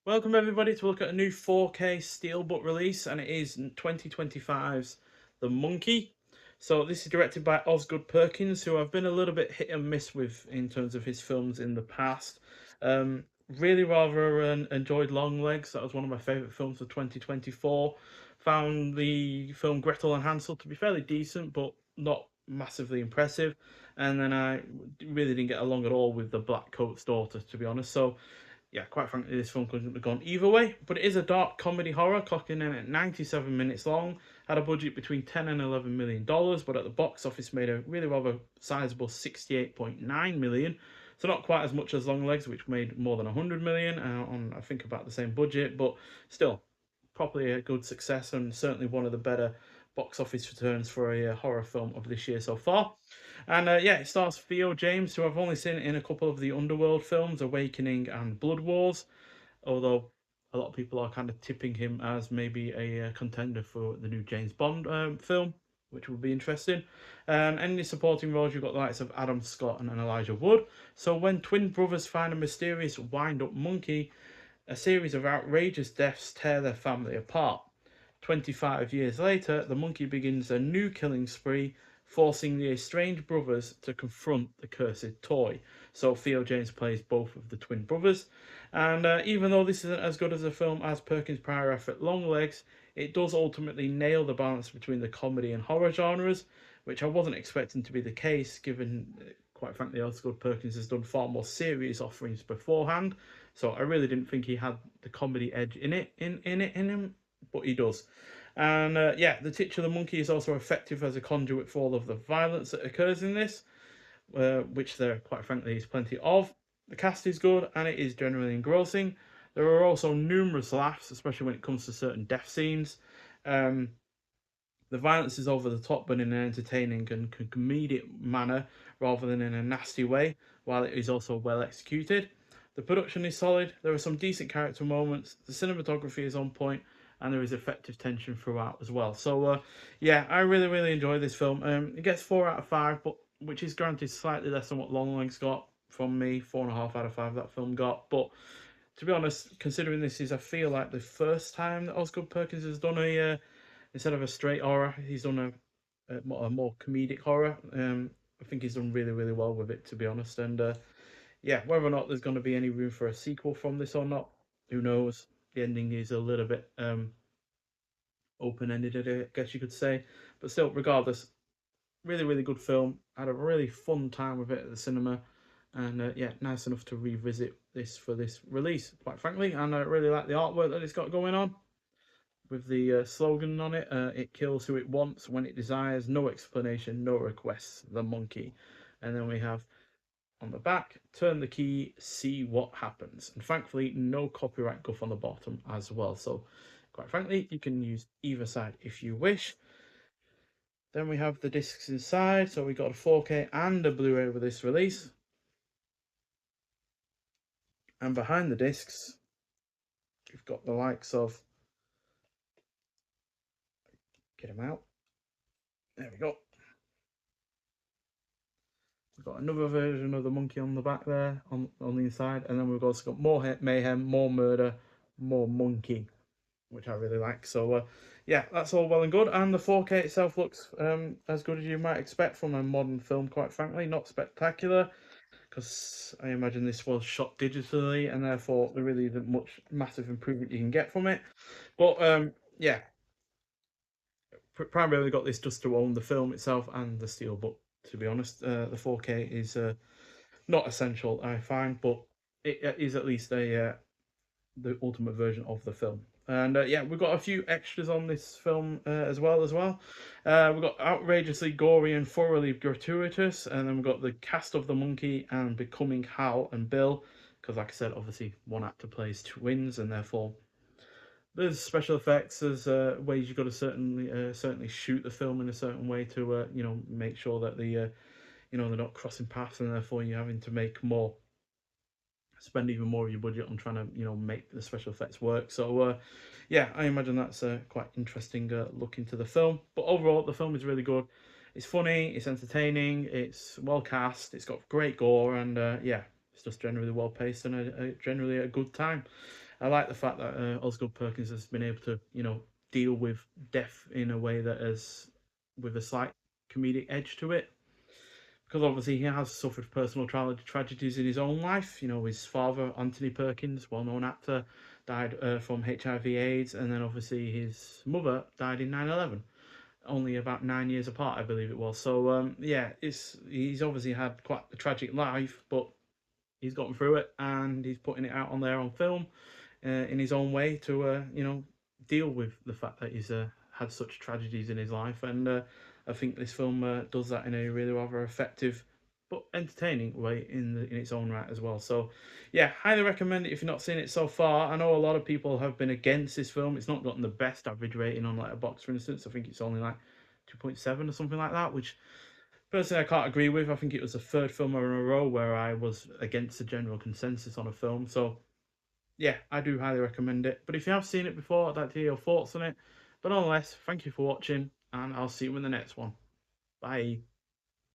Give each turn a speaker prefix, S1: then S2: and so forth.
S1: Welcome everybody to look at a new 4K Steelbook release, and it is 2025's The Monkey. So this is directed by Osgood Perkins, who I've been a little bit hit and miss with in terms of his films in the past. Really rather enjoyed Longlegs. That was one of my favourite films of 2024. Found the film Gretel and Hansel to be fairly decent, but not massively impressive. And then I really didn't get along at all with the Black Coat's daughter, to be honest. So yeah, quite frankly, this film couldn't have gone either way. But it is a dark comedy horror, clocking in at 97 minutes long. Had a budget between 10 and 11 million dollars, but at the box office made a really rather sizable 68.9 million. So not quite as much as Longlegs, which made more than 100 million on I think about the same budget, but still probably a good success and certainly one of the better box office returns for a horror film of this year so far. And yeah, it stars Theo James, who I've only seen in a couple of the Underworld films, Awakening and Blood Wars, although a lot of people are kind of tipping him as maybe a contender for the new James Bond film, which would be interesting. And in the supporting roles, you've got the likes of Adam Scott and Elijah Wood. So when twin brothers find a mysterious wind-up monkey, a series of outrageous deaths tear their family apart. 25 years later, the monkey begins a new killing spree, forcing the estranged brothers to confront the cursed toy. So Theo James plays both of the twin brothers. And even though this isn't as good as a film as Perkins' prior effort Longlegs, it does ultimately nail the balance between the comedy and horror genres, which I wasn't expecting to be the case, given, quite frankly, Osgood Perkins has done far more serious offerings beforehand. So I really didn't think he had the comedy edge in him, but he does. And yeah, the titular monkey is also effective as a conduit for all of the violence that occurs in this, which there, quite frankly, is plenty of. The cast is good and it is generally engrossing. There are also numerous laughs, especially when it comes to certain death scenes. Um, the violence is over the top, but in an entertaining and comedic manner rather than in a nasty way, while it is also well executed. The production is solid, there are some decent character moments, the cinematography is on point, and there is effective tension throughout as well. So, yeah, I really enjoy this film. It gets 4 out of 5, but which is granted slightly less than what Longlegs got from me. 4.5 out of 5 that film got. But to be honest, considering this is, I feel like the first time that Osgood Perkins has done a instead of a straight horror, he's done a more comedic horror. I think he's done really well with it, to be honest. And yeah, whether or not there's going to be any room for a sequel from this or not, who knows? The ending is a little bit open ended, I guess you could say. But still, regardless, really good film. I had a really fun time with it at the cinema. And yeah, nice enough to revisit this for this release, quite frankly. And I really like the artwork that it's got going on with the slogan on it. It kills who it wants when it desires, no explanation, no requests, the monkey. And then we have on the back, turn the key, see what happens. And thankfully, no copyright guff on the bottom as well. So, quite frankly, you can use either side if you wish. Then we have the discs inside. So, we got a 4K and a Blu ray with this release. And behind the discs, we've got the likes of, get them out. There we go. We've got another version of the monkey on the back there, on the inside, and then we've also got more mayhem, more murder, more monkey, which I really like. So yeah, that's all well and good. And the 4K itself looks as good as you might expect from a modern film. Quite frankly, not spectacular, because I imagine this was shot digitally, and therefore there really isn't much massive improvement you can get from it. But yeah, primarily got this just to own the film itself and the steelbook. To be honest, the 4K is not essential, I find, but it is at least a the ultimate version of the film. And yeah, we've got a few extras on this film as well. We've got outrageously gory and thoroughly gratuitous, and then we've got the cast of the monkey and becoming Hal and Bill, because like I said, obviously one actor plays twins, and therefore there's special effects. There's ways you've got to certainly shoot the film in a certain way to make sure that they're not crossing paths, and therefore you're having to make more spend even more of your budget on trying to make the special effects work. So yeah, I imagine that's a quite interesting look into the film. But overall, the film is really good. It's funny, it's entertaining, it's well cast, it's got great gore, and yeah, it's just generally well paced and generally a good time. I like the fact that Osgood Perkins has been able to, you know, deal with death in a way that is with a slight comedic edge to it. Because obviously he has suffered personal tragedies in his own life. You know, his father, Anthony Perkins, well-known actor, died from HIV/AIDS, and then obviously his mother died in 9/11, only about 9 years apart, I believe it was. So yeah, he's obviously had quite a tragic life, but he's gotten through it, and he's putting it out on there on film in his own way to you know, deal with the fact that he's had such tragedies in his life. And I think this film does that in a really rather effective but entertaining way in its own right as well. So yeah, highly recommend it if you've not seen it so far. I know a lot of people have been against this film. It's not gotten the best average rating on Letterboxd, for instance. I think it's only like 2.7 or something like that, which personally I can't agree with. I think it was the third film in a row where I was against the general consensus on a film. So yeah, I do highly recommend it. But if you have seen it before, I'd like to hear your thoughts on it. But nonetheless, thank you for watching, and I'll see you in the next one. Bye.